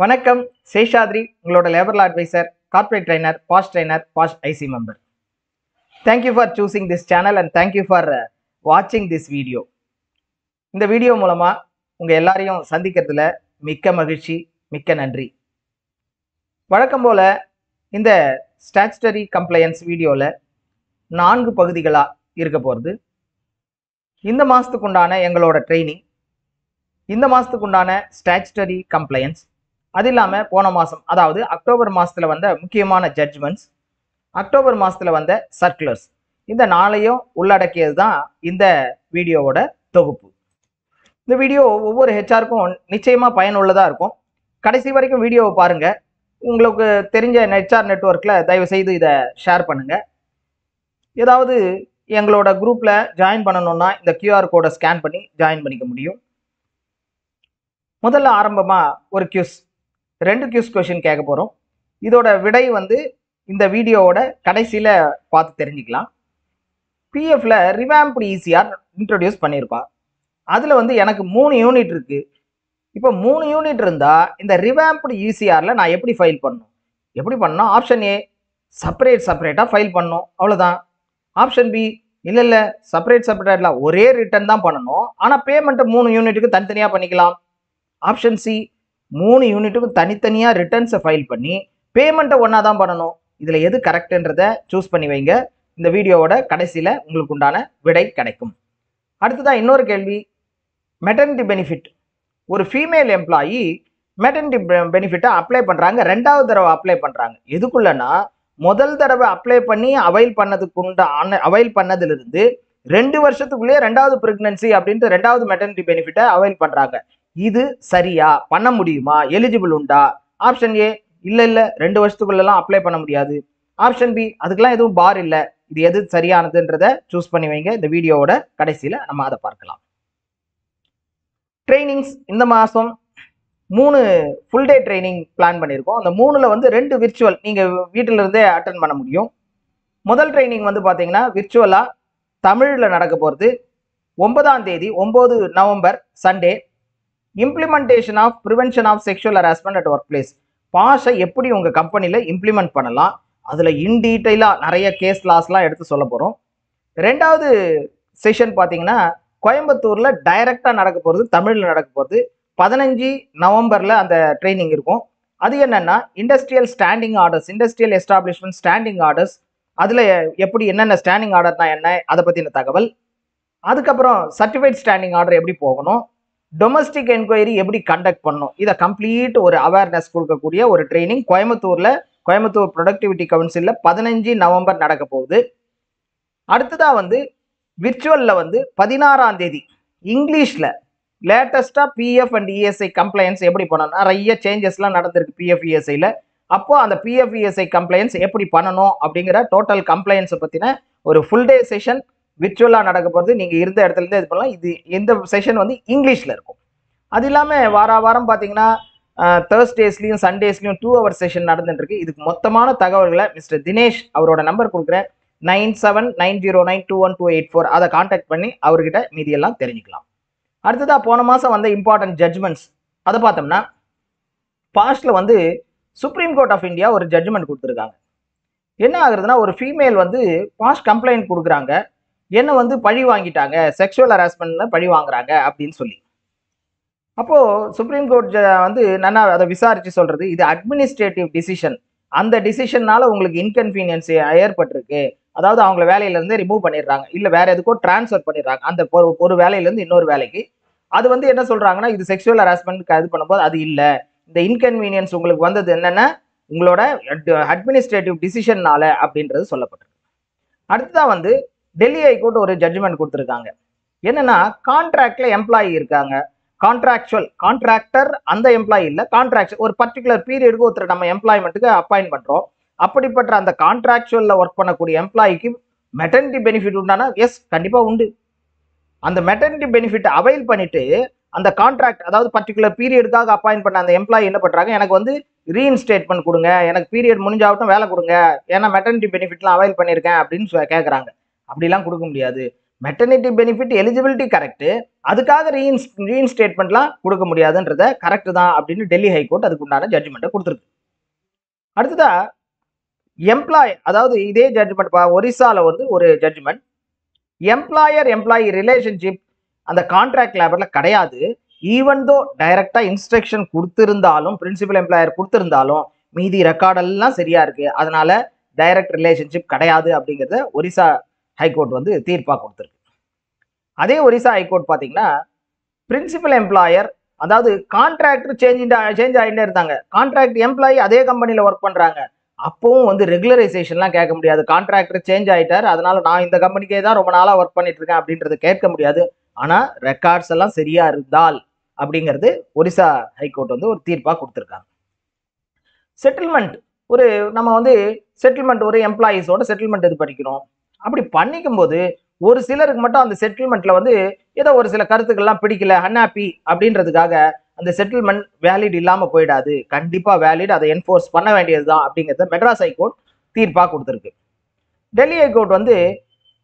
வணக்கம். சேஷாத்ரி, உங்களோட labour law advisor, corporate trainer, past IC member. Thank you for choosing this channel and thank you for வாட்சிங் this video. இந்த video மூலமா உங்க எல்லாரையும் சந்திக்கிறதுல மிக்க மகிழ்ச்சி, மிக்க நன்றி. வழக்கம் போல இந்த ஸ்டாச்சுட்டரி கம்ப்ளையன்ஸ் வீடியோவில் 4 பகுதிகளாக இருக்க போகிறது. இந்த மாதத்துக்கு உண்டான எங்களோட ட்ரைனிங், இந்த மாதத்துக்கு உண்டான ஸ்டாச்சுட்டரி கம்ப்ளையன்ஸ், அது இல்லாமல் போன மாதம் அதாவது அக்டோபர் மாதத்தில் வந்த முக்கியமான ஜட்ஜ்மெண்ட்ஸ், அக்டோபர் மாதத்தில் வந்த சர்க்குலர்ஸ், இந்த 4ஐயும் உள்ளடக்கியது தான் இந்த வீடியோவோட தொகுப்பு. இந்த வீடியோ ஒவ்வொரு ஹெச்ஆருக்கும் நிச்சயமாக பயனுள்ளதாக இருக்கும். கடைசி வரைக்கும் வீடியோவை பாருங்கள். உங்களுக்கு தெரிஞ்ச ஹெச்ஆர் நெட்வொர்க்கில் தயவுசெய்து இதை ஷேர் பண்ணுங்கள். ஏதாவது எங்களோட குரூப்பில் ஜாயின் பண்ணணுன்னா இந்த கியூஆர் கோடை ஸ்கேன் பண்ணி ஜாயின் பண்ணிக்க முடியும். முதல்ல ஆரம்பமாக ஒரு கியூஸ், 2 கியூஸ் கொஷின் கேட்க போகிறோம். இதோட விடை இந்த வீடியோவோட கடைசியில் பார்த்து தெரிஞ்சுக்கலாம். பிஎஃப்ல ரிவாம்ப்டு ஈசிஆர் இன்ட்ரடியூஸ் பண்ணியிருப்பா. அதில் எனக்கு 3 யூனிட் இருக்குது. இப்போ 3 யூனிட் இருந்தால் இந்த ரிவாம்ப்டு ஈசிஆரில் நான் எப்படி ஃபைல் பண்ணணும்? எப்படி பண்ணணும்? ஆப்ஷன் ஏ, செப்பரேட்டாக ஃபைல் பண்ணணும், அவ்வளோதான். ஆப்ஷன் பி, இல்லை செப்பரேட்டாக ஒரே ரிட்டர்ன் தான் பண்ணணும், ஆனால் பேமெண்ட்டை 3 யூனிட்டுக்கு தனித்தனியாக பண்ணிக்கலாம். ஆப்ஷன் சி, 3 யூனிட்டுக்கும் தனித்தனியாக ரிட்டர்ன்ஸை ஃபைல் பண்ணி பேமெண்ட்டை ஒன்றா தான் பண்ணணும். இதில் எது கரெக்டுன்றதை சூஸ் பண்ணி வைங்க. இந்த வீடியோவோட கடைசியில் உங்களுக்கு உண்டான விடை கிடைக்கும். அடுத்ததான் இன்னொரு கேள்வி, மெட்டர்னிட்டி பெனிஃபிட். ஒரு ஃபீமேல் எம்ப்ளாயி மெட்டர்னிட்டி பெனிஃபிட்டை அப்ளை பண்ணுறாங்க, 2வது தடவை அப்ளை பண்ணுறாங்க. எதுக்குள்ளனா, முதல் தடவை அப்ளை பண்ணி அவைல் பண்ணதிலிருந்து 2 வருஷத்துக்குள்ளேயே 2வது பிரெக்னன்சி அப்படின்ட்டு 2வது மெட்டர்னிட்டி பெனிஃபிட்டை அவைல் பண்ணுறாங்க. இது சரியா? பண்ண முடியுமா? எலிஜிபிள் உண்டா? ஆப்ஷன் ஏ, இல்லை 2 வருஷத்துக்குள்ளெல்லாம் அப்ளை பண்ண முடியாது. ஆப்ஷன் பி, அதுக்கெல்லாம் எதுவும் பார் இல்லை. இது எது சரியானதுன்றதை சூஸ் பண்ணி வைங்க. இந்த வீடியோவோட கடைசியில் நம்ம அதை பார்க்கலாம். ட்ரைனிங்ஸ் இந்த மாதம் 3 ஃபுல் டே ட்ரைனிங் பிளான் பண்ணியிருக்கோம். அந்த 3ல் 2 விர்ச்சுவல், நீங்கள் வீட்டில் இருந்தே அட்டன் பண்ண முடியும். முதல் ட்ரைனிங் பார்த்தீங்கன்னா விர்ச்சுவலாக தமிழில் நடக்க போகிறது. 9ஆம் தேதி 9 November Sunday, implementation of prevention of sexual harassment at workplace. பாஷை எப்படி உங்கள் கம்பெனியில் இம்ப்ளிமெண்ட் பண்ணலாம், அதில் இன் டீட்டெயிலாக நிறைய கேஸ் லாஸ்லாம் எடுத்து சொல்ல போகிறோம். 2வது செஷன் பார்த்தீங்கன்னா கோயம்புத்தூரில் டைரெக்டாக நடக்க போகிறது, தமிழில் நடக்க போகிறது. 15 நவம்பரில் அந்த ட்ரைனிங் இருக்கும். அது என்னென்னா industrial standing orders, industrial establishment standing orders, அதில் எப்படி என்னென்ன ஸ்டாண்டிங் ஆர்டர்னா என்ன, அதை பற்றின தகவல். அதுக்கப்புறம் சர்டிஃபைட் ஸ்டாண்டிங் ஆர்டர் எப்படி போகணும், டொமஸ்டிக் என்கொயரி எப்படி கண்டக்ட் பண்ணணும், இதை கம்ப்ளீட் ஒரு அவேர்னஸ் கொடுக்கக்கூடிய ஒரு ட்ரைனிங் கோயம்புத்தூர் ப்ரொடக்டிவிட்டி கவுன்சிலில் 15 நவம்பர் நடக்க போகுது. அடுத்ததாக விர்ச்சுவலில் 16ஆம் தேதி இங்கிலீஷில் லேட்டஸ்ட்டாக பிஎஃப் அண்ட் இஎஸ்ஐ கம்ப்ளைன்ஸ் எப்படி பண்ணணும், நிறைய சேஞ்சஸ்லாம் நடந்திருக்கு பிஎஃப் இஎஸ்ஐயில். அப்போது அந்த பிஎஃப் இஎஸ்ஐ கம்ப்ளைன்ஸ் எப்படி பண்ணணும் அப்படிங்கிற டோட்டல் கம்ப்ளைன்ஸை பற்றின ஒரு ஃபுல் டே செஷன் விர்ச்சுவலாக நடக்க போகிறது. நீங்கள் இருந்த இடத்துலேருந்து இது பண்ணலாம். இந்த செஷன் இங்கிலீஷில் இருக்கும். அது இல்லாமல் வாரம் பார்த்தீங்கன்னா தேர்ஸ்டேஸ்லையும் சண்டேஸ்லையும் 2 hour செஷன் நடந்துட்டுருக்கு. இதுக்கு மொத்தமான தகவல்களை மிஸ்டர் தினேஷ் அவரோட நம்பர் கொடுக்குறேன், 9790921284, அதை கான்டாக்ட் பண்ணி அவர்கிட்ட மீதியெல்லாம் தெரிஞ்சுக்கலாம். அடுத்ததாக போன மாதம் வந்த இம்பார்ட்டன்ட் ஜட்ஜ்மெண்ட்ஸ் அதை பார்த்தோம்னா, பாஸ்டில் சுப்ரீம் கோர்ட் ஆஃப் இந்தியா ஒரு ஜட்ஜ்மெண்ட் கொடுத்துருக்காங்க. என்ன ஆகுறதுன்னா, ஒரு ஃபீமேல் பாஸ்ட் கம்ப்ளைண்ட் கொடுக்குறாங்க, என்ன பழி வாங்கிட்டாங்க, செக்ஷுவல் ஹராஸ்மெண்ட்ல பழி வாங்குறாங்க அப்படின்னு சொல்லி. அப்போது சுப்ரீம் கோர்ட் நான் அதை விசாரித்து சொல்கிறது, இது அட்மினிஸ்ட்ரேட்டிவ் டிசிஷன், அந்த டிசிஷன்னால உங்களுக்கு இன்கன்வீனியன்ஸ் ஏற்பட்டிருக்கு, அதாவது அவங்கள வேலையிலேருந்து ரிமூவ் பண்ணிடுறாங்க, இல்லை வேற எதுக்கோ டிரான்ஸ்ஃபர் பண்ணிடுறாங்க அந்த ஒரு வேலையிலேருந்து இன்னொரு வேலைக்கு. அது என்ன சொல்கிறாங்கன்னா, இது செக்ஷுவல் ஹராஸ்மெண்ட்க்கு இது பண்ணும்போது அது இல்லை, இந்த இன்கன்வீனியன்ஸ் உங்களுக்கு வந்தது என்னென்னா உங்களோட அட்மினிஸ்ட்ரேட்டிவ் டிசிஷன்னால அப்படின்றது சொல்லப்பட்டிருக்கு. அடுத்ததாக டெல்லி ஹைகோர்ட் ஒரு ஜட்ஜ்மெண்ட் கொடுத்துருக்காங்க. என்னன்னா, கான்ட்ராக்ட்ல எம்ப்ளாயி இருக்காங்க, கான்ட்ராக்டர் அந்த எம்ப்ளாயி இல்லை, கான்ட்ராக்ட் ஒரு பர்டிகுலர் பீரியடுக்கு ஒருத்தர் நம்ம எம்ப்ளாய்மெண்ட்டுக்கு அப்பாயிண்ட் பண்ணுறோம். அப்படிப்பட்ட அந்த கான்ட்ராக்சுவலில் ஒர்க் பண்ணக்கூடிய எம்ப்ளாய்க்கு மெட்டர்னிட்டி பெனிஃபிட் உண்டானா? எஸ், கண்டிப்பாக உண்டு. அந்த மெட்டர்னிட்டி பெனிஃபிட் அவைல் பண்ணிட்டு அந்த கான்ட்ராக்ட், அதாவது பர்டிகுலர் பீரியடுக்காக அப்பாயிண்ட் பண்ண அந்த எம்ப்ளாயி என்ன பண்ணுறாங்க, எனக்கு ரீஇன்ஸ்டேட்மெண்ட் கொடுங்க, எனக்கு பீரியட் முடிஞ்சாகட்டும் வேலை கொடுங்க, ஏன்னா மெட்டர்னிட்டி பெனிஃபிட்லாம் அவைல் பண்ணியிருக்கேன் அப்படின்னு கேட்குறாங்க. அப்படிலாம் கொடுக்க முடியாது. மெட்டர்னிட்டி பெனிஃபிட் எலிஜிபிலிட்டி கரெக்ட், அதுக்காக ரீஇன்ஸ்டேட்மெண்ட்லாம் கொடுக்க முடியாதுன்றத கரெக்ட் தான் அப்படின்னு டெல்லி ஹைகோர்ட் அதுக்கு உண்டான ஜட்ஜ்மெண்ட்டை கொடுத்துருக்கு. அடுத்ததா அதாவது இதே ஜட்ஜ்மெண்ட் ஒரிசால வந்து ஒரு ஜட்ஜ்மெண்ட், எம்ப்ளாயி ரிலேஷன்ஷிப் அந்த கான்ட்ராக்ட் லேபர்ல கிடையாது. ஈவன் தோ டைரக்டா இன்ஸ்ட்ரக்ஷன் கொடுத்திருந்தாலும், பிரின்சிபல் எம்ப்ளாயர் கொடுத்திருந்தாலும் மீதி ரெக்கார்டெல்லாம் சரியா இருக்கு, அதனால டைரக்ட் ரிலேஷன்ஷிப் கிடையாது அப்படிங்கிறத ஒரிசா ஹைகோர்ட் வந்து தீர்ப்பா கொடுத்துருக்கு. அதே ஒரிசா ஹைகோர்ட் பாத்தீங்கன்னா பிரின்சிபல் எம்ப்ளாயர், அதாவது கான்ட்ராக்டர் சேஞ்ச் ஆகிட்டே இருந்தாங்க, கான்ட்ராக்ட் எம்ப்ளாயி அதே கம்பெனில ஒர்க் பண்றாங்க, அப்பவும் வந்து ரெகுலரைசேஷன்லாம் கேட்க முடியாது. கான்ட்ராக்டர் சேஞ்ச் ஆயிட்டார், அதனால நான் இந்த கம்பெனிக்கே தான் ரொம்ப நாளா ஒர்க் பண்ணிட்டு இருக்கேன் அப்படின்றத கேட்க முடியாது. ஆனா ரெக்கார்ட்ஸ் எல்லாம் சரியா இருந்தால் அப்படிங்கிறது ஒரிசா ஹைகோர்ட் வந்து ஒரு தீர்ப்பா கொடுத்துருக்காங்க. செட்டில்மெண்ட், நம்ம வந்து செட்டில்மெண்ட் ஒரு எம்ப்ளாயிஸோட செட்டில்மெண்ட் இது பண்ணிக்கணும். அப்படி பண்ணிக்கும் போது ஒரு சிலருக்கு மட்டும் அந்த செட்டில்மெண்ட்ல வந்து ஏதோ ஒரு சில கருத்துக்கள்லாம் பிடிக்கல, அன்ஹாப்பி அப்படின்றதுக்காக அந்த செட்டில்மெண்ட் வேலிட் இல்லாம போயிடாது, கண்டிப்பா வேலிட், அதை என்ஃபோர்ஸ் பண்ண வேண்டியதுதான் அப்படிங்கிறத மெட்ராஸ் ஹைகோர்ட் தீர்ப்பா கொடுத்துருக்கு. டெல்லி ஹைகோர்ட் வந்து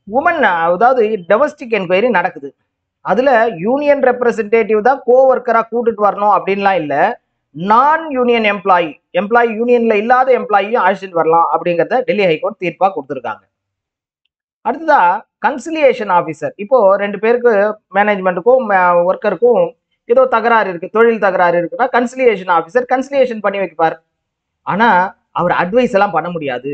உமன், அதாவது டொமஸ்டிக் என்கொயரி நடக்குது, அதுல யூனியன் ரெப்ரசன்டேட்டிவ் தான் கோ ஒர்க்கரா கூட்டிட்டு வரணும் அப்படின்லாம் இல்ல, நான் யூனியன் எம்ப்ளாயி யூனியன்ல இல்லாத எம்ப்ளாயியும் அழைச்சிட்டு வரலாம் அப்படிங்கிறத டெல்லி ஹைகோர்ட் தீர்ப்பா கொடுத்துருக்காங்க. அடுத்ததா கன்சிலியேஷன் ஆஃபீஸர், இப்போ 2 பேருக்கு மேனேஜ்மெண்ட்டுக்கும் ஒர்க்கருக்கும் ஏதோ தகராறு இருக்கு, தொழில் தகராறு இருக்குன்னா கன்சிலியேஷன் ஆஃபீஸர் கன்சிலியேஷன் பண்ணி வைப்பார். ஆனா அவர் அட்வைஸ் எல்லாம் பண்ண முடியாது.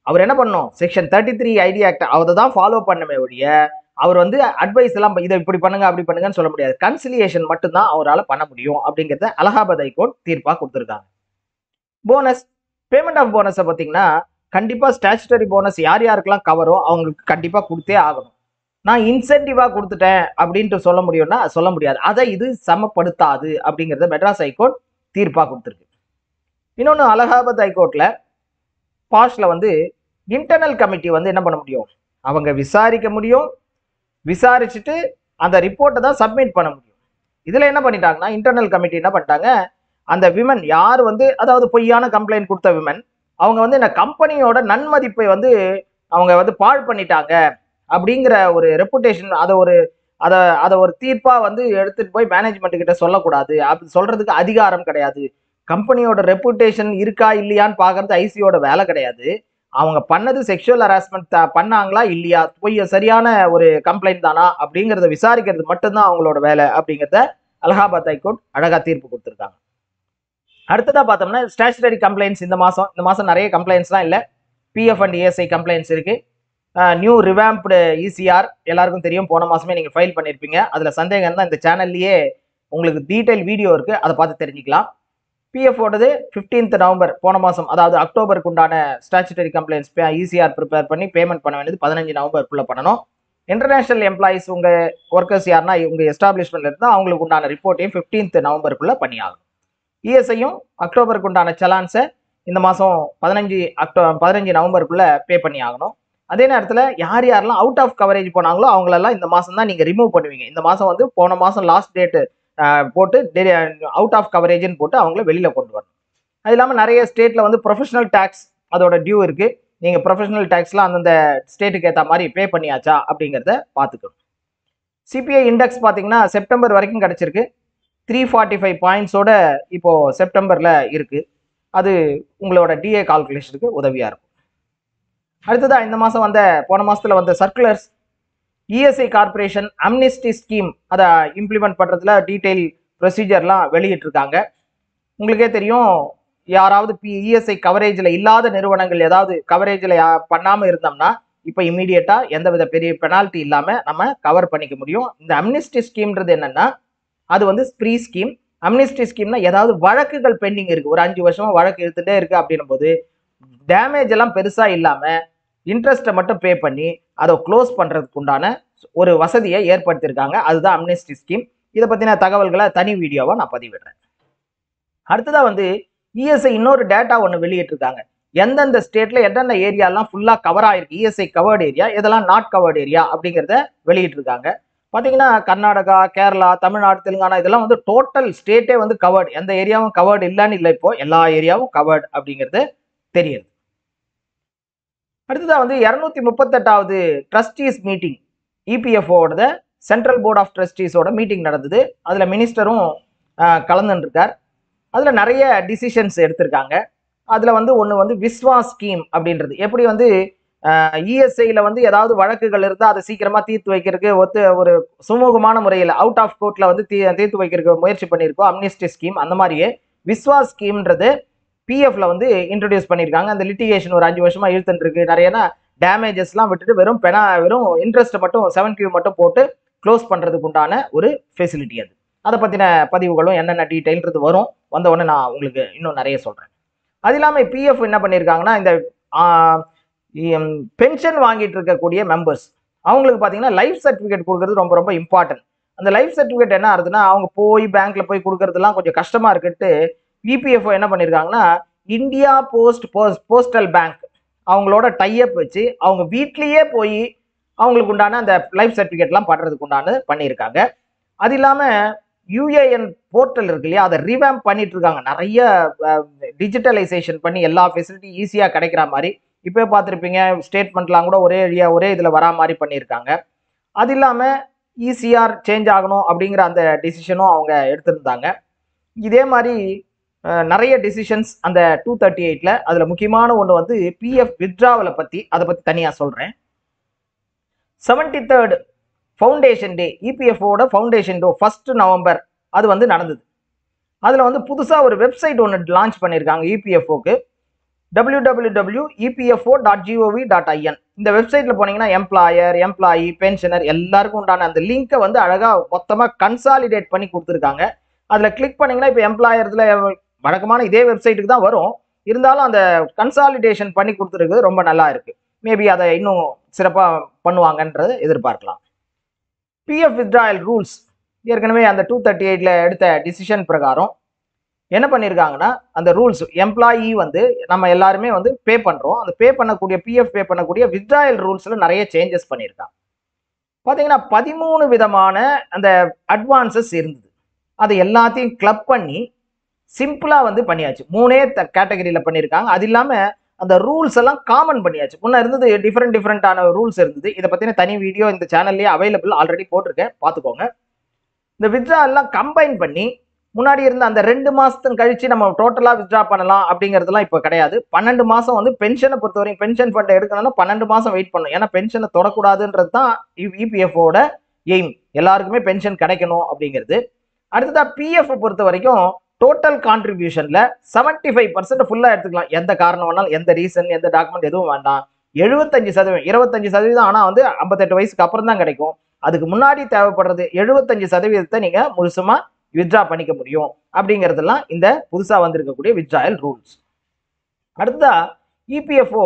அவர் என்ன பண்ணும், செக்ஷன் 33 ஐடி ஆக்ட் அதை தான் ஃபாலோ பண்ணமே ஒழிய அவர் வந்து அட்வைஸ் எல்லாம் இதை இப்படி பண்ணுங்க அப்படி பண்ணுங்கன்னு சொல்ல முடியாது. கன்சிலியேஷன் மட்டும்தான் அவரால் பண்ண முடியும் அப்படிங்கிறத அலகாபாத் ஹைகோர்ட் தீர்ப்பா கொடுத்துருக்காங்க. போனஸ், பேமெண்ட் ஆஃப் போனஸை பார்த்தீங்கன்னா கண்டிப்பா ஸ்டாச்சுட்டரி போனஸ் யார் யாருக்கெல்லாம் கவரோ அவங்களுக்கு கண்டிப்பா கொடுத்தே ஆகணும். நான் இன்சென்டிவா கொடுத்துட்டேன் அப்படின்ட்டு சொல்ல முடியும்னா சொல்ல முடியாது, அதை இது சமப்படுத்தாது அப்படிங்கிறத மெட்ராஸ் ஹைகோர்ட் தீர்ப்பா கொடுத்துருக்கு. இன்னொன்று, அலகாபாத் ஹைகோர்ட்ல பாஸ்ட்ல வந்து இன்டர்னல் கமிட்டி வந்து என்ன பண்ண முடியும், அவங்க விசாரிக்க முடியும், விசாரிச்சுட்டு அந்த ரிப்போர்ட்டை தான் சப்மிட் பண்ண முடியும். இதுல என்ன பண்ணிட்டாங்கன்னா இன்டர்னல் கமிட்டி என்ன பண்ணிட்டாங்க, அந்த விமன் யார் வந்து அதாவது பொய்யான கம்ப்ளைண்ட் கொடுத்த விமன், அவங்க வந்து இந்த கம்பெனியோட நன்மதிப்பை வந்து அவங்க வந்து பாழ் பண்ணிட்டாங்க அப்படிங்கிற ஒரு ரெப்புடேஷன், அதை ஒரு தீர்ப்பா வந்து எடுத்துட்டு போய் மேனேஜ்மெண்ட் கிட்ட சொல்லக்கூடாது, அப்படி சொல்றதுக்கு அதிகாரம் கிடையாது. கம்பெனியோட ரெப்புடேஷன் இருக்கா இல்லையான்னு பாக்குறது ஐசியோட வேலை கிடையாது. அவங்க பண்ணது செக்ஷுவல் ஹராஸ்மெண்ட் பண்ணாங்களா இல்லையா, சரியான ஒரு கம்ப்ளைண்ட் தானா அப்படிங்கிறத விசாரிக்கிறது மட்டும்தான் அவங்களோட வேலை அப்படிங்கிறத அலகாபாத் ஹைகோர்ட் அழகா தீர்ப்பு கொடுத்துருக்காங்க. அடுத்ததா பார்த்தோம்னா ஸ்டாச்சுட்டரி கம்ப்ளைண்ட்ஸ், இந்த மாசம் நிறைய கம்ப்ளைண்ட்ஸ்லாம் இல்லை, பிஎஃப் அண்ட் இஎஸ்ஐ கம்ப்ளைண்ட்ஸ் இருக்கு. நியூ ரிவாம்ப்டு இசிஆர் எல்லாருக்கும் தெரியும், போன மாசமே நீங்க ஃபைல் பண்ணிருப்பீங்க. அதுல சந்தேகம் தான் இந்த சேனல்லையே உங்களுக்கு டீடைல் வீடியோ இருக்கு, அதை பார்த்து தெரிஞ்சுக்கலாம். பிஎஃப் ஓடது 15th நவம்பர் போன மாசம், அதாவது அக்டோபருக்கு உண்டான ஸ்டாச்சுட்டரி கம்ப்ளைண்ட்ஸ் இசிஆர் ப்ரிப்பேர் பண்ணி பேமெண்ட் பண்ண வேண்டியது 15 நவம்பருக்குள்ள பண்ணணும். இன்டர்நேஷனல் எம்ப்ளாயிஸ் உங்க ஒர்க்கர்ஸ் யாருன்னா உங்க எஸ்டாப்ளிஷ்மெண்ட்ல இருந்தால் அவங்களுக்கு உண்டான ரிப்போர்ட்டையும் 15th நவம்பருக்குள்ள பண்ணியாகும். இஎஸ்ஐயும் அக்டோபருக்கு உண்டான சலான்ஸை இந்த மாதம் 15 நவம்பருக்குள்ள பே பண்ணி ஆகணும். அதே நேரத்தில் யார் யாரெல்லாம் அவுட் ஆஃப் கவரேஜ் போனாங்களோ அவங்களெல்லாம் இந்த மாதம் தான் நீங்கள் ரிமூவ் பண்ணுவீங்க. இந்த மாதம் வந்து போன மாதம் லாஸ்ட் டேட்டு போட்டு அவுட் ஆஃப் கவரேஜ்னு போட்டு அவங்கள வெளியில் கொண்டு வரணும். அது இல்லாமல் நிறைய ஸ்டேட்டில் வந்து ப்ரொஃபஷனல் டேக்ஸ் அதோட டியூ இருக்குது, நீங்கள் ப்ரொஃபஷனல் டேக்ஸ்லாம் அந்தந்த ஸ்டேட்டுக்கு ஏற்ற மாதிரி பே பண்ணியாச்சா அப்படிங்கிறத பார்த்துக்கணும். சிபிஐ இண்டெக்ஸ் பார்த்தீங்கன்னா செப்டம்பர் வரைக்கும் கிடச்சிருக்கு, 345 பாயிண்ட்ஸோட இப்போ செப்டம்பரில் இருக்குது. அது உங்களோட டிஏ கால்குலேஷனுக்கு உதவியாக இருக்கும். அடுத்ததாக இந்த மாதம் போன மாதத்தில் வந்த circulars, ESI corporation Amnesty scheme அதை இம்ப்ளிமெண்ட் பண்ணுறதுல டீட்டெயில் ப்ரொசீஜர்லாம் வெளியிட்டிருக்காங்க. உங்களுக்கே தெரியும், யாராவது இஎஸ்ஐ கவரேஜில் இல்லாத நிறுவனங்கள் ஏதாவது கவரேஜில் பண்ணாமல் இருந்தோம்னா இப்போ இம்மீடியட்டாக எந்தவித பெரிய பெனால்ட்டி இல்லாமல் நம்ம கவர் பண்ணிக்க முடியும். இந்த அம்னிஸ்டி ஸ்கீம்ன்றது என்னென்னா அது வந்து ஃப்ரீ ஸ்கீம். அம்னிஸ்டி ஸ்கீம்னா ஏதாவது வழக்குகள் பெண்டிங் இருக்குது, ஒரு 5 வருஷமாக வழக்கு எடுத்துகிட்டே இருக்குது அப்படின்னும் போது டேமேஜ் எல்லாம் பெருசாக இல்லாமல் இன்ட்ரெஸ்ட்டை மட்டும் பே பண்ணி அதை க்ளோஸ் பண்ணுறதுக்கு உண்டான ஒரு வசதியை ஏற்படுத்தியிருக்காங்க. அதுதான் அம்னிஸ்டி ஸ்கீம். இதை பற்றின தகவல்களை தனி வீடியோவாக நான் பதிவிடுறேன். அடுத்ததாக வந்து இஎஸ்ஐ இன்னொரு டேட்டா ஒன்று வெளியிட்டிருக்காங்க, எந்தெந்த ஸ்டேட்டில் என்னென்ன ஏரியாலாம் ஃபுல்லாக கவர் ஆகிருக்கு, இஎஸ்ஐ கவர்டு ஏரியா எதெல்லாம் நாட் கவர்டு ஏரியா அப்படிங்கிறத வெளியிட்டிருக்காங்க. பார்த்தீங்கன்னா கர்நாடகா, கேரளா, தமிழ்நாடு, தெலுங்கானா இதெல்லாம் வந்து டோட்டல் ஸ்டேட்டே வந்து கவர்டு, எந்த ஏரியாவும் கவர்டு இல்லைன்னு இல்லை, இப்போ எல்லா ஏரியாவும் கவர்டு அப்படிங்கிறது தெரியுது. அடுத்ததாக வந்து 238வது ட்ரஸ்டீஸ் மீட்டிங் இபிஎஃப்ஓட சென்ட்ரல் போர்ட் ஆஃப் ட்ரஸ்டீஸோட மீட்டிங் நடந்தது. அதில் மினிஸ்டரும் கலந்துருக்கார். அதில் நிறைய டிசிஷன்ஸ் எடுத்திருக்காங்க. அதில் வந்து ஒன்று வந்து விஸ்வாஸ் ஸ்கீம் அப்படின்றது. எப்படி வந்து இஎஸ்ஐயில் வந்து ஏதாவது வழக்குகள் இருந்தால் அதை சீக்கிரமாக தீர்த்து வைக்கிறதுக்கு ஒரு சுமூகமான முறையில் அவுட் ஆஃப் கோர்ட்டில் வந்து தீர்த்து வைக்கிறதுக்கு முயற்சி பண்ணியிருக்கோம் அம்னிஸ்டி ஸ்கீம். அந்த மாதிரியே விஸ்வாஸ் ஸ்கீம்ன்றது பிஎஃப்ல வந்து இன்ட்ரடியூஸ் பண்ணியிருக்காங்க. அந்த லிட்டிகேஷன் ஒரு 5 வருஷமா இழுத்துட்டு இருக்கு. நிறைய டேமேஜஸ்லாம் விட்டுட்டு வெறும் இன்ட்ரெஸ்ட் மட்டும் 7Q மட்டும் போட்டு க்ளோஸ் பண்ணுறதுக்கு உண்டான ஒரு ஃபெசிலிட்டி அது. அதை பற்றின பதிவுகளும் என்னென்ன டீட்டெயில்ன்றது வரும். வந்த உடனே நான் உங்களுக்கு இன்னும் நிறைய சொல்கிறேன். அது இல்லாமல் பிஎஃப் என்ன பண்ணியிருக்காங்கன்னா, இந்த பென்ஷன் வாங்கிட்டு இருக்கக்கூடிய மெம்பர்ஸ் அவங்களுக்கு பார்த்தீங்கன்னா லைஃப் சர்டிஃபிகேட் கொடுக்கறது ரொம்ப ரொம்ப இம்பார்ட்டன்ட். அந்த லைஃப் சர்டிஃபிகேட் என்ன ஆகுதுன்னா, அவங்க போய் பேங்க்ல போய் கொடுக்கறதுலாம் கொஞ்சம் கஷ்டமா இருக்குன்ட்டு இபிஎஃப்ஓ என்ன பண்ணியிருக்காங்கன்னா, இந்தியா போஸ்டல் பேங்க் அவங்களோட டைஅப் வச்சு அவங்க வீட்லேயே போய் அவங்களுக்கு உண்டான அந்த லைஃப் சர்டிஃபிகேட்லாம் பண்ணுறதுக்கு உண்டான பண்ணியிருக்காங்க. அது இல்லாமல் யூஏஎன் போர்ட்டல் இருக்கு இல்லையா, அதை ரிவேம்ப் பண்ணிட்டு இருக்காங்க. நிறைய டிஜிட்டலைசேஷன் பண்ணி எல்லா ஃபெசிலிட்டி ஈஸியாக கிடைக்கிற மாதிரி. இப்போ பார்த்துருப்பீங்க, ஸ்டேட்மெண்ட்லாம் கூட ஒரே இதில் வரா மாதிரி பண்ணியிருக்காங்க. அது இல்லாமல் ஈசிஆர் சேஞ்ச் ஆகணும் அப்படிங்கிற அந்த டிசிஷனும் அவங்க எடுத்திருந்தாங்க. இதே மாதிரி நிறைய டிசிஷன்ஸ் அந்த 238ல். அதில் முக்கியமான ஒன்று வந்து பிஎஃப் வித்ட்ராவலை அதை பற்றி தனியாக சொல்கிறேன். 73rd ஃபவுண்டேஷன் டே, இபிஎஃப்ஓட ஃபவுண்டேஷன் டே 1 நவம்பர் அது வந்து நடந்தது. அதில் வந்து புதுசாக ஒரு வெப்சைட் ஒன்று லான்ச் பண்ணியிருக்காங்க இபிஎஃப்ஓக்கு, www.epfo.gov.in. இந்த வெப்சைட்டில் போனீங்கன்னா எம்ப்ளாயர், எம்ப்ளாயி, பென்ஷனர் எல்லாருக்கும் உண்டான அந்த லிங்கை வந்து அழகாக மொத்தமாக கன்சாலிடேட் பண்ணி கொடுத்துருக்காங்க. அதில் கிளிக் பண்ணிங்கன்னா இப்போ எம்ப்ளாயர்ஸில் வழக்கமான இதே வெப்சைட்டுக்கு தான் வரும். இருந்தாலும் அந்த கன்சாலிடேஷன் பண்ணி கொடுத்துருக்கு, ரொம்ப நல்லா இருக்குது. மேபி அதை இன்னும் சிறப்பாக பண்ணுவாங்கன்றது எதிர்பார்க்கலாம். பிஎஃப் வித்ட்ராயல் ரூல்ஸ் ஏற்கனவே அந்த 238ல் எடுத்த டிசிஷன் பிரகாரம் என்ன பண்ணியிருக்காங்கன்னா, அந்த ரூல்ஸ் எம்ப்ளாயி வந்து நம்ம எல்லாருமே வந்து பே பண்ணுறோம். அந்த பிஎஃப் பே பண்ணக்கூடிய வித்ட்ராயல் ரூல்ஸில் நிறைய சேஞ்சஸ் பண்ணியிருக்காங்க. பார்த்தீங்கன்னா 13 விதமான அந்த அட்வான்சஸ் இருந்தது. அதை எல்லாத்தையும் கிளப் பண்ணி சிம்பிளாக வந்து பண்ணியாச்சு. 3 கேட்டகரியில் பண்ணியிருக்காங்க. அது இல்லாமல் அந்த ரூல்ஸ் எல்லாம் காமன் பண்ணியாச்சு. முன்னே இருந்தது டிஃப்ரெண்டான ரூல்ஸ் இருந்தது. இதை பற்றின தனி வீடியோ இந்த சேனல்லேயே அவைலபிள், ஆல்ரெடி போட்டிருக்கேன், பார்த்துக்கோங்க. இந்த வித்ட்ரா எல்லாம் கம்பைன் பண்ணி முன்னாடி இருந்த அந்த 2 மாதத்துக்கு கழிச்சு நம்ம டோட்டலாக வித்ட்ரா பண்ணலாம் அப்படிங்கிறதுலாம் இப்போ கிடையாது. 12 மாதம் வந்து பென்ஷனை பொறுத்தவரைக்கும் பென்ஷன் ஃபண்டை எடுக்கணும்னா 12 மாதம் வெயிட் பண்ணணும். ஏன்னா பென்ஷனை தொடக்கூடாதுன்றது தான் இபிஎஃப்ஓட எய்ம். எல்லாருக்குமே பென்ஷன் கிடைக்கணும் அப்படிங்கிறது. அடுத்ததாக பிஎஃப் பொறுத்த வரைக்கும் டோட்டல் கான்ட்ரிபியூஷன்ல 75% ஃபுல்லாக எடுத்துக்கலாம். எந்த காரணம் வேணாலும், எந்த ரீசன், எந்த டாக்குமெண்ட் எதுவும் வேண்டாம். 75%, 25% ஆனால் வந்து 58 வயசுக்கு அப்புறம் தான் கிடைக்கும். அதுக்கு முன்னாடி தேவைப்படுறது 75% நீங்க முழுசுமா வித்ட்ரா பண்ணிக்க முடியும் அப்படிங்கிறதெல்லாம் இந்த புதுசாக வந்திருக்கக்கூடிய வித்ட்ராயல் ரூல்ஸ். அடுத்ததா இபிஎஃப்ஓ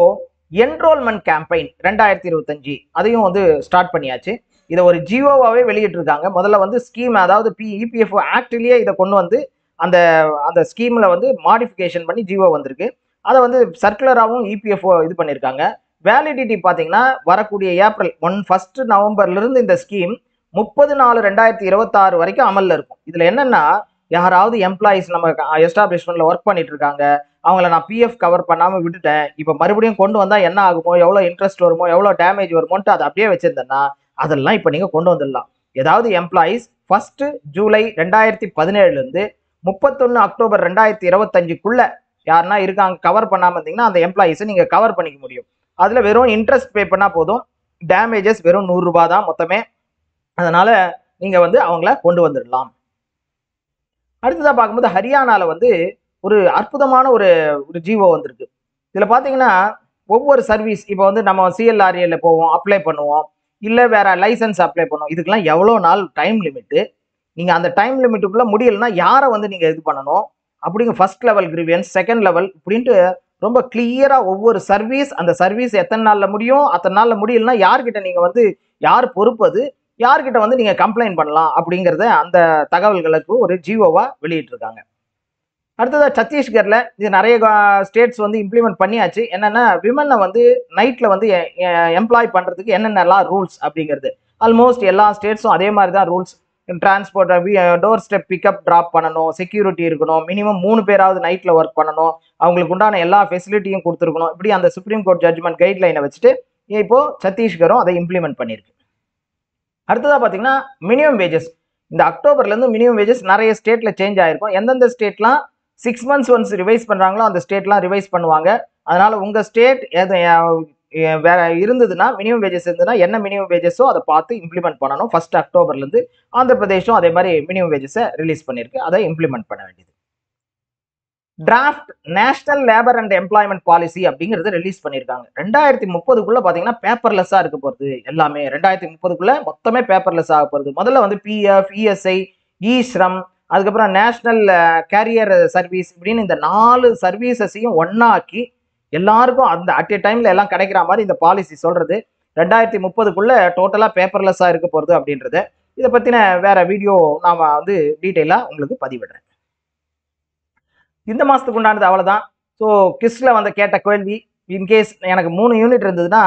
என்ரோல்மெண்ட் கேம்பெயின் 2025 அதையும் வந்து ஸ்டார்ட் பண்ணியாச்சு. இதை ஒரு ஜியோவாகவே வெளியிட்டிருக்காங்க. முதல்ல வந்து ஸ்கீம், அதாவது இபிஎஃப்ஓ ஆக்ட்லேயே இதை கொண்டு வந்து அந்த ஸ்கீமில் வந்து மாடிஃபிகேஷன் பண்ணி ஜியோ வந்திருக்கு. அதை வந்து சர்க்குலராகவும் இபிஎஃப்ஓ இது பண்ணியிருக்காங்க. வேலிடிட்டி பார்த்தீங்கன்னா வரக்கூடிய ஏப்ரல் 1 நவம்பர்லேருந்து இந்த ஸ்கீம் 30/4/2026 வரைக்கும் அமலில் இருக்கும். இதில் என்னென்னா, யாராவது எம்ப்ளாயிஸ் நம்ம எஸ்டாப்ளிஷ்மெண்ட்டில் ஒர்க் பண்ணிட்டு இருக்காங்க, அவங்கள நான் பிஎஃப் கவர் பண்ணாமல் விட்டுட்டேன், இப்போ மறுபடியும் கொண்டு வந்தால் என்ன ஆகுமோ, எவ்வளோ இன்ட்ரெஸ்ட் வருமோ, எவ்வளோ டேமேஜ் வருமோன்ட்டு அதை அப்படியே வச்சுருந்தேன்னா அதெல்லாம் இப்போ நீங்கள் கொண்டு வந்துடலாம். ஏதாவது எம்ப்ளாயிஸ் 1 ஜூலை 2017 31 அக்டோபர் 2025 யாருன்னா இருக்காங்க கவர் பண்ணாமல் இருந்தீங்கன்னா அந்த எம்ப்ளாயிஸை நீங்கள் கவர் பண்ணிக்க முடியும். அதில் வெறும் இன்ட்ரெஸ்ட் பே பண்ணால் போதும். டேமேஜஸ் வெறும் 100 ரூபாய் தான் மொத்தமே. அதனால நீங்கள் வந்து அவங்கள கொண்டு வந்துடலாம். அடுத்ததாக பார்க்கும்போது ஹரியானாவில் வந்து ஒரு அற்புதமான ஒரு ஜிஓ வந்திருக்கு. இதில் பார்த்தீங்கன்னா ஒவ்வொரு சர்வீஸ், இப்போ வந்து நம்ம சிஎல்ஆர்ஏல போவோம், அப்ளை பண்ணுவோம், இல்லை வேற லைசன்ஸ் அப்ளை பண்ணுவோம். இதுக்கெல்லாம் எவ்வளோ நாள் டைம் லிமிட்டு, நீங்கள் அந்த டைம் லிமிட்டுக்குள்ளே முடியலைன்னா யாரை வந்து நீங்கள் இது பண்ணணும் அப்படிங்க, first level grievance, second level இப்படின்ட்டு ரொம்ப கிளியராக ஒவ்வொரு சர்வீஸ், அந்த சர்வீஸ் எத்தனை நாளில் முடியும், அத்தனை நாளில் முடியலைன்னா யார்கிட்ட நீங்கள் வந்து யார் பொறுப்பது, யார்கிட்ட வந்து நீங்கள் கம்ப்ளைண்ட் பண்ணலாம் அப்படிங்கிறத அந்த தகவல்களுக்கு ஒரு ஜிஓவாக வெளியிட்டிருக்காங்க. அடுத்ததாக சத்தீஸ்கரில் இது நிறைய ஸ்டேட்ஸ் வந்து இம்ப்ளிமெண்ட் பண்ணியாச்சு. என்னென்னா விமனை வந்து நைட்டில் வந்து எம்ப்ளாய் பண்ணுறதுக்கு என்னென்னலாம் ரூல்ஸ் அப்படிங்கிறது ஆல்மோஸ்ட் எல்லா ஸ்டேட்ஸும் அதே மாதிரி தான் rules. Transport, door step pickup drop பண்ணணும், செக்யூரிட்டி இருக்கணும், மினிமம் 3 பேராவது நைட்டில் ஒர்க் பண்ணணும், அவங்களுக்கு உண்டான எல்லா ஃபெசிலிட்டியும் கொடுத்துருக்கணும். இப்படி அந்த சுப்ரீம் கோர்ட் ஜட்ஜ்மெண்ட் கைட்லைனை வச்சுட்டு இப்போ சத்தீஸ்கரும் அதை இம்ப்ளிமெண்ட் பண்ணியிருக்கு. அடுத்ததாக பார்த்தீங்கன்னா மினிமம் வேஜஸ். இந்த அக்டோபர்லேருந்து மினிமம் வேஜஸ் நிறைய ஸ்டேட்டில் சேஞ்ச் ஆகிருக்கும். எந்தெந்த ஸ்டேட்லாம் 6 months ஒன்ஸ் ரிவைஸ் பண்ணுறாங்களோ அந்த ஸ்டேட்லாம் ரிவைஸ் பண்ணுவாங்க. அதனால் உங்கள் ஸ்டேட் எது வேற இருந்ததுன்னா, மினிமம் வேஜஸ் இருந்ததுன்னா என்ன மினிமம் வேஜஸோ அதை பார்த்து இம்ப்ளிமெண்ட் பண்ணணும். 1 அக்டோபர்லேருந்து ஆந்திர பிரதேஷும் அதே மாதிரி மினிமம் வேஜஸை ரிலீஸ் பண்ணியிருக்கு. அதை இம்ப்ளிமெண்ட் பண்ண வேண்டியது. Draft national labour and employment policy அப்படிங்கிறது ரிலீஸ் பண்ணியிருக்காங்க. 2030க்குள்ள பார்த்தீங்கன்னா பேப்பர்லெஸ்ஸாக இருக்க போகிறது எல்லாமே. 2030க்குள்ள மொத்தமே பேப்பர்லெஸ் ஆக போகிறது. முதல்ல வந்து பிஎஃப், இஎஸ்ஐ, இ ஸ்ரம், அதுக்கப்புறம் நேஷனல் கேரியர் சர்வீஸ் இப்படின்னு இந்த 4 சர்வீசஸையும் ஒன்னாக்கி எல்லாருக்கும் அந்த அட் எ டைம்ல எல்லாம் கிடைக்கிற மாதிரி இந்த பாலிசி சொல்றது. 2030க்குள்ள டோட்டலா பேப்பர்லெஸ்ஸாக இருக்க போகிறது அப்படின்றத இதை பற்றின வேற வீடியோ நாம வந்து டீட்டெயிலாக உங்களுக்கு பதிவிடுறேன். இந்த மாதத்துக்கு உண்டானது அவ்வளோதான். ஸோ கிஸ்ல வந்து கேட்ட கேள்வி, இன்கேஸ் எனக்கு 3 யூனிட் இருந்ததுன்னா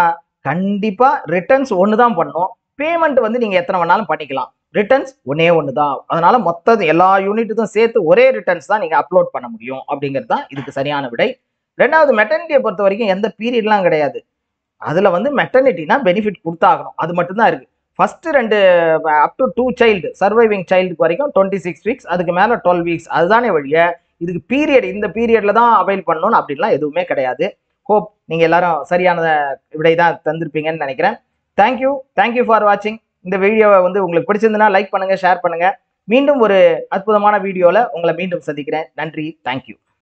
கண்டிப்பாக ரிட்டர்ன்ஸ் ஒன்று தான் பண்ணணும். பேமெண்ட் வந்து நீங்கள் எத்தனை வேணாலும் பண்ணிக்கலாம். ரிட்டர்ன்ஸ் ஒன்னே ஒன்று தான். அதனால மொத்தம் எல்லா யூனிட்டுக்கும் சேர்த்து ஒரே ரிட்டர்ன்ஸ் தான் நீங்கள் அப்லோட் பண்ண முடியும் அப்படிங்கிறது தான் இதுக்கு சரியான விடை. ரெண்டாவது, மெட்டர்னிட்டியை பொறுத்த வரைக்கும் எந்த பீரியட்லாம் கிடையாது. அதில் வந்து மெட்டர்னிட்டினா பெனிஃபிட் கொடுத்தாகணும், அது மட்டும்தான் இருக்குது. First 2 up to 2 child surviving சைல்டுக்கு வரைக்கும் 26 வீக்ஸ், அதுக்கு மேலே 12 வீக்ஸ். அதுதானே வழிய இதுக்கு பீரியட் இந்த பீரியட்ல தான் அவைல் பண்ணணும் அப்படின்லாம் எதுவுமே கிடையாது. ஹோப் நீங்கள் எல்லாரும் சரியான விடை தான் தந்திருப்பீங்கன்னு நினைக்கிறேன். தேங்க்யூ ஃபார் வாட்சிங். இந்த வீடியோவை வந்து உங்களுக்கு பிடிச்சிருந்ததுன்னா லைக் பண்ணுங்க, ஷேர் பண்ணுங்க. மீண்டும் ஒரு அற்புதமான வீடியோவில் உங்களை மீண்டும் சந்திக்கிறேன். நன்றி, தேங்க்யூ.